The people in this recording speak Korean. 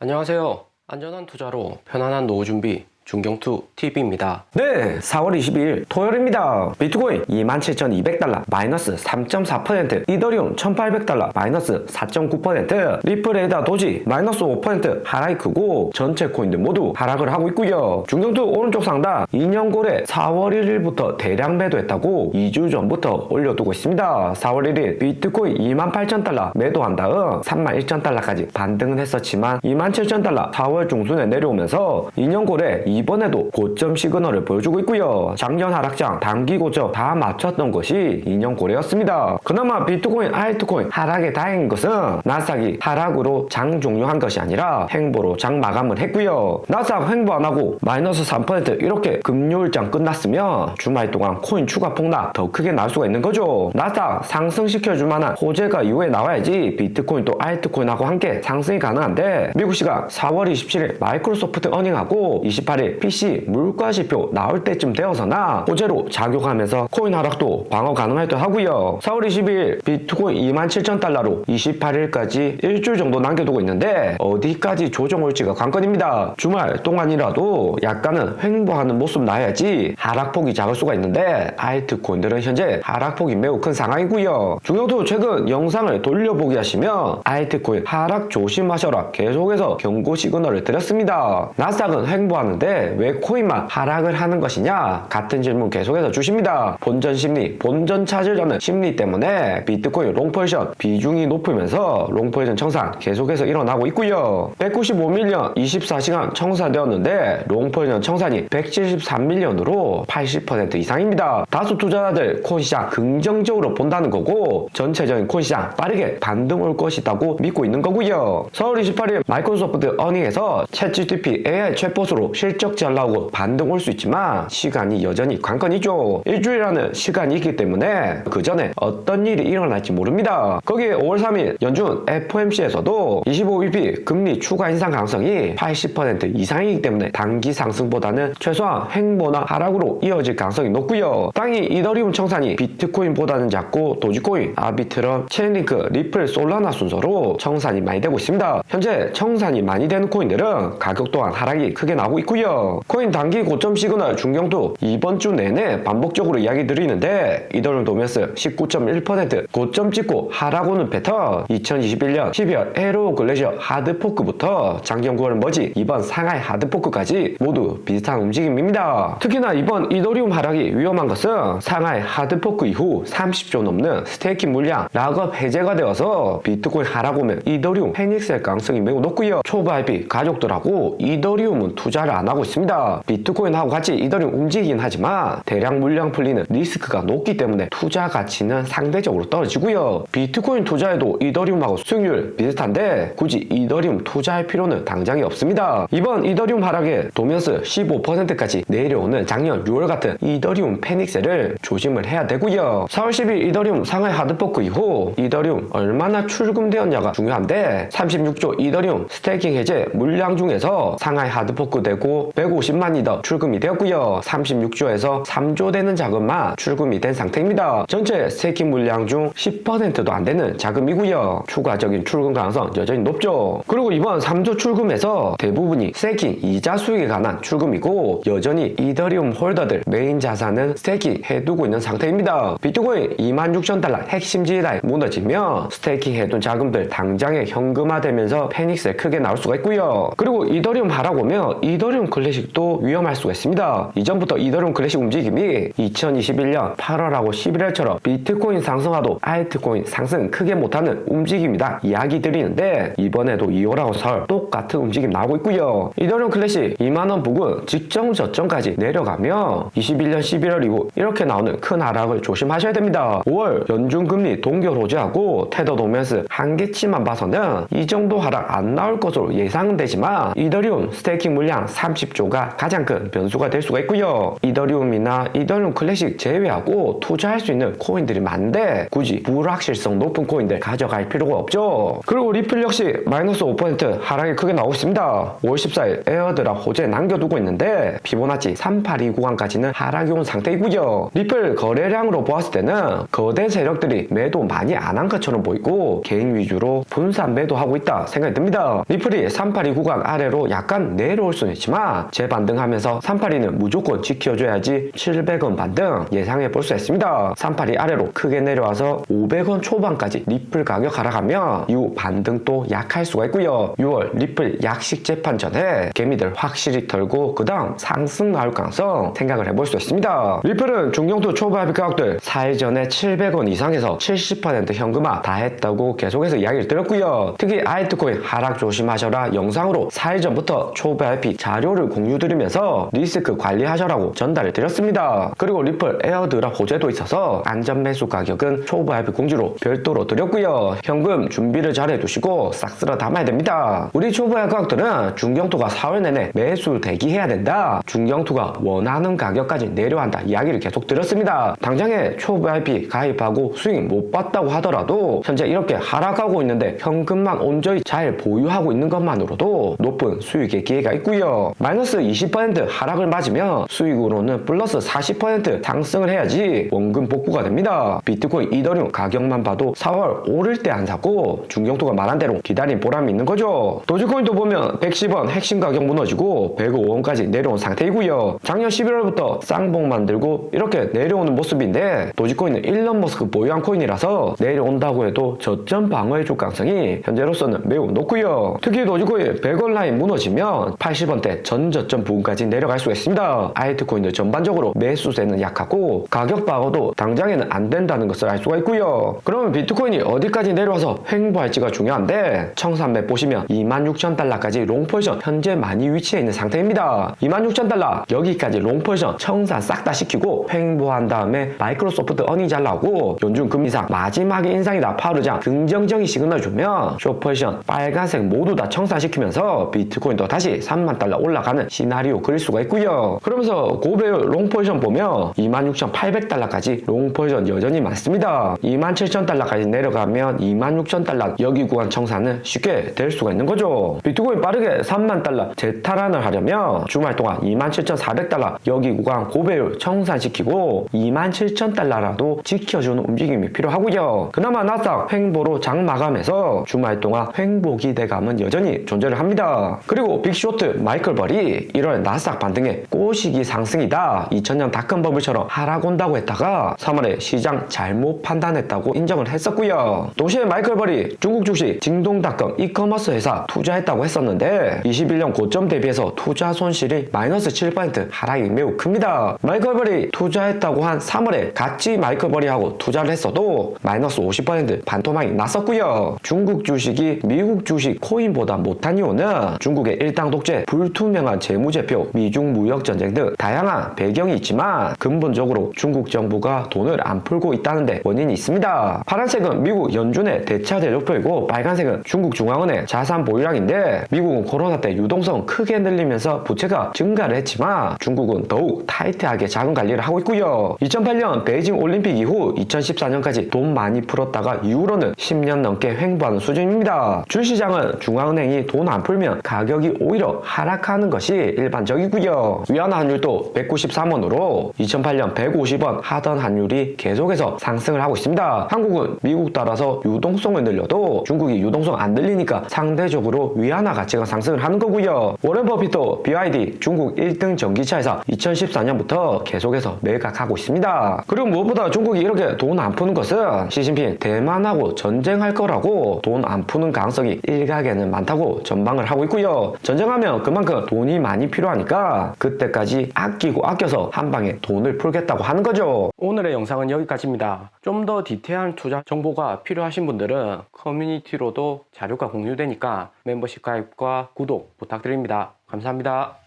안녕하세요. 안전한 투자로 편안한 노후 준비 중경투 TV입니다. 네, 4월 22일 토요일입니다. 비트코인 27,200달러 마이너스 3.4%, 이더리움 1,800달러 마이너스 4.9%, 리플 에이다 도지 마이너스 5% 하락이 크고 전체 코인들 모두 하락을 하고 있고요. 중경투 오른쪽 상단 2년 고래 4월 1일부터 대량 매도했다고 2주 전부터 올려두고 있습니다. 4월 1일 비트코인 28,000달러 매도한 다음 31,000달러까지 반등은 했었지만 27,000달러 4월 중순에 내려오면서 2년 고래 이번에도 고점 시그널을 보여주고 있고요. 작년 하락장 단기 고점 다 맞췄던 것이 2년 고래였습니다. 그나마 비트코인, 알트코인 하락에 다행인 것은 나스닥이 하락으로 장 종료한 것이 아니라 횡보로 장 마감을 했고요. 나스닥 횡보 안 하고 마이너스 3% 이렇게 금요일장 끝났으면 주말 동안 코인 추가 폭락 더 크게 날 수가 있는 거죠. 나스닥 상승시켜줄 만한 호재가 이후에 나와야지 비트코인도 알트코인하고 함께 상승이 가능한데 미국 시간 4월 27일 마이크로소프트 어닝하고 28일 PC 물가지표 나올 때쯤 되어서나 호재로 작용하면서 코인 하락도 방어 가능할 듯 하고요. 4월 22일 비트코인 27,000달러로 28일까지 일주일 정도 남겨두고 있는데 어디까지 조정 올지가 관건입니다. 주말 동안이라도 약간은 횡보하는 모습 나야지 하락폭이 작을 수가 있는데 알트코인들은 현재 하락폭이 매우 큰 상황이고요. 중경투 최근 영상을 돌려보기 하시면 알트코인 하락 조심하셔라 계속해서 경고 시그널을 드렸습니다. 나스닥은 횡보하는데 왜 코인만 하락을 하는 것이냐 같은 질문 계속해서 주십니다. 본전 심리, 본전 찾으려는 심리 때문에 비트코인 롱포지션 비중이 높으면서 롱포지션 청산 계속해서 일어나고 있고요. 195밀리언 24시간 청산되었는데 롱포지션 청산이 173밀리언으로 80% 이상입니다. 다수 투자자들 코인 시장 긍정적으로 본다는 거고 전체적인 코인 시장 빠르게 반등 올 것이라고 믿고 있는 거고요. 4월 28일 마이크로소프트 어닝에서 챗GPT AI 챗봇으로 실적 잘 나오고 반등 올 수 있지만 시간이 여전히 관건이죠. 일주일이라는 시간이 있기 때문에 그 전에 어떤 일이 일어날지 모릅니다. 거기에 5월 3일 연준 FOMC에서도 25bp 금리 추가 인상 가능성이 80% 이상이기 때문에 단기 상승보다는 최소한 횡보나 하락으로 이어질 가능성이 높고요. 당이 이더리움 청산이 비트코인보다는 작고 도지코인, 아비트럼, 체인링크, 리플, 솔라나 순서로 청산이 많이 되고 있습니다. 현재 청산이 많이 되는 코인들은 가격 또한 하락이 크게 나오고 있고요. 코인 단기 고점 시그널 중경투 이번 주 내내 반복적으로 이야기 드리는데 이더리움 도메스 19.1% 고점 찍고 하락 오는 패턴 2021년 12월 에로 글래시어 하드포크부터 작년 9월 머지 이번 상하이 하드포크까지 모두 비슷한 움직임입니다. 특히나 이번 이더리움 하락이 위험한 것은 상하이 하드포크 이후 30조 넘는 스테이킹 물량 락업 해제가 되어서 비트코인 하락 오면 이더리움 패닉셀 가능성이 매우 높고요. 초보 IP 가족들하고 이더리움은 투자를 안 하고 있습니다. 비트코인하고 같이 이더리움 움직이긴 하지만 대량 물량 풀리는 리스크가 높기 때문에 투자 가치는 상대적으로 떨어지고요. 비트코인 투자에도 이더리움하고 수익률 비슷한데 굳이 이더리움 투자할 필요는 당장이 없습니다. 이번 이더리움 하락에 도면스 15%까지 내려오는 작년 6월 같은 이더리움 패닉셀을 조심을 해야 되고요. 4월 10일 이더리움 상하이 하드포크 이후 이더리움 얼마나 출금되었냐가 중요한데 36조 이더리움 스테이킹 해제 물량 중에서 상하이 하드포크 되고 150만 이더 출금이 되었고요. 36조에서 3조 되는 자금만 출금이 된 상태입니다. 전체 스테이킹 물량 중 10%도 안 되는 자금이고요. 추가적인 출금 가능성 여전히 높죠. 그리고 이번 3조 출금에서 대부분이 스테이킹 이자 수익에 관한 출금이고 여전히 이더리움 홀더들 메인 자산은 스테이킹 해두고 있는 상태입니다. 비트코인 26,000달러 핵심 지지라인 무너지면 스테이킹 해둔 자금들 당장에 현금화되면서 패닉셀 크게 나올 수가 있고요. 그리고 이더리움 하락 오면 이더리움 클래식도 위험할 수가 있습니다. 이전부터 이더리움 클래식 움직임이 2021년 8월하고 11월처럼 비트코인 상승화도 알트코인 상승 크게 못하는 움직임이다 이야기 드리는데 이번에도 2월하고 4월 똑같은 움직임 나오고 있고요. 이더리움 클래식 2만원 부근 직전 저점까지 내려가면 21년 11월 이후 이렇게 나오는 큰 하락을 조심하셔야 됩니다. 5월 연준금리 동결 호재하고 테더 도면스 한계치만 봐서는 이 정도 하락 안 나올 것으로 예상되지만 이더리움 스테이킹 물량 30 집조가 가장 큰 변수가 될 수가 있고요. 이더리움이나 이더리움 클래식 제외하고 투자할 수 있는 코인들이 많은데 굳이 불확실성 높은 코인들 가져갈 필요가 없죠. 그리고 리플 역시 마이너스 5% 하락이 크게 나오고 있습니다. 5월 14일 에어드랍 호재 남겨두고 있는데 피보나치 382 구간까지는 하락이 온 상태이고요. 리플 거래량으로 보았을 때는 거대 세력들이 매도 많이 안 한 것처럼 보이고 개인 위주로 분산 매도하고 있다 생각이 듭니다. 리플이 382 구간 아래로 약간 내려올 수는 있지만 재반등하면서 382는 무조건 지켜줘야지 700원 반등 예상해 볼 수 있습니다. 382 아래로 크게 내려와서 500원 초반까지 리플 가격 하락하면 이후 반등도 약할 수가 있고요. 6월 리플 약식 재판 전에 개미들 확실히 털고 그 다음 상승 나올 가능성 생각을 해볼 수 있습니다. 리플은 중경투 초보합의 가격들 4일 전에 700원 이상에서 70% 현금화 다 했다고 계속해서 이야기를 드렸고요. 특히 아이트코인 하락 조심하셔라 영상으로 4일 전부터 초보합의 자료를 공유드리면서 리스크 관리하셔라고 전달을 드렸습니다. 그리고 리플 에어드랍 호재도 있어서 안전 매수 가격은 초보합의 공지로 별도로 드렸고요. 현금 준비를 잘 해두시고 싹 쓸어 담아야 됩니다. 우리 초보합 가격들은 중경투가 4월 내내 매수 대기해야 된다. 중경투가 원하는 가격까지 내려간다 이야기를 계속 드렸습니다. 당장에 초보합이 가입하고 수익 못 봤다고 하더라도 현재 이렇게 하락하고 있는데 현금만 온전히 잘 보유하고 있는 것만으로도 높은 수익의 기회가 있고요. 마이너스 20% 하락을 맞으면 수익으로는 플러스 40% 상승을 해야지 원금 복구가 됩니다. 비트코인 이더리움 가격만 봐도 4월 오를 때 안 사고 중경투가 말한 대로 기다린 보람이 있는 거죠. 도지코인도 보면 110원 핵심 가격 무너지고 105원까지 내려온 상태이고요. 작년 11월부터 쌍봉 만들고 이렇게 내려오는 모습인데 도지코인은 일론 머스크 보유한 코인이라서 내려온다고 해도 저점 방어해줄 가능성이 현재로서는 매우 높고요. 특히 도지코인 100원 라인 무너지면 80원대 전 저점 부근까지 내려갈 수가 있습니다. 아이트코인도 전반적으로 매수세는 약하고 가격 방어도 당장에는 안 된다는 것을 알 수가 있고요. 그러면 비트코인이 어디까지 내려와서 횡보할지가 중요한데 청산매 보시면 26,000달러까지 롱포지션 현재 많이 위치해 있는 상태입니다. 26,000달러 여기까지 롱포지션 청산 싹 다 시키고 횡보한 다음에 마이크로소프트 어닝 잘 나오고 연준 금리 인상 마지막에 인상이다 파우르장 긍정적인 시그널 주면 숏포지션 빨간색 모두 다 청산시키면서 비트코인도 다시 3만 달러 올라가는 시나리오 그릴 수가 있고요. 그러면서 고배율 롱포지션 보면 26,800달러까지 롱포지션 여전히 많습니다. 27,000달러까지 내려가면 26,000달러 여기 구간 청산은 쉽게 될 수가 있는 거죠. 비트코인 빠르게 3만 달러 재탈환을 하려면 주말 동안 27,400달러 여기 구간 고배율 청산시키고 27,000달러라도 지켜주는 움직임이 필요하고요. 그나마 나스닥 횡보로 장 마감해서 주말 동안 횡보 기대감은 여전히 존재를 합니다. 그리고 빅쇼트 마이클 벌이 1월 나스닥 반등에 꼬시기 상승이다 2000년 닷컴 버블처럼 하락 온다고 했다가 3월에 시장 잘못 판단했다고 인정을 했었고요. 동시에 마이클 벌이 중국 주식 징동닷컴 이커머스 회사 투자했다고 했었는데 21년 고점 대비해서 투자 손실이 마이너스 7% 하락이 매우 큽니다. 마이클 벌이 투자했다고 한 3월에 같이 마이클 벌이하고 투자를 했어도 마이너스 50% 반토막이 났었고요. 중국 주식이 미국 주식 코인보다 못한 이유는 중국의 일당 독재, 불투명한 재무제표, 미중 무역 전쟁 등 다양한 배경이 있지만 근본적으로 중국 정부가 돈을 안 풀고 있다는 데 원인이 있습니다. 파란색은 미국 연준의 대차 대조표이고 빨간색은 중국 중앙은행 자산 보유량인데 미국은 코로나 때 유동성 크게 늘리면서 부채가 증가를 했지만 중국은 더욱 타이트하게 자금 관리를 하고 있고요. 2008년 베이징 올림픽 이후 2014년까지 돈 많이 풀었다가 이후로는 10년 넘게 횡보하는 수준입니다. 주시장은 중앙은행이 돈 안 풀면 가격이 오히려 하락하는 것이 일반적이고요. 위안화 환율도 193원으로 2008년 150원 하던 환율이 계속해서 상승을 하고 있습니다. 한국은 미국 따라서 유동성을 늘려도 중국이 유동성 안 늘리니까 상대적으로 위안화 가치가 상승을 하는 거고요. 워렌 버핏도 BYD 중국 1등 전기차에서 2014년부터 계속해서 매각하고 있습니다. 그리고 무엇보다 중국이 이렇게 돈 안 푸는 것은 시진핑 대만하고 전쟁할 거라고 돈 안 푸는 가능성이 일각에는 많다고 전망을 하고 있고요. 전쟁하면 그만큼 돈이 많이 필요하니까 그때까지 아껴서 한 방에 돈을 풀겠다고 하는 거죠. 오늘의 영상은 여기까지입니다. 좀 더 디테일한 투자 정보가 필요하신 분들은 커뮤니티로도 자료가 공유되니까 멤버십 가입과 구독 부탁드립니다. 감사합니다.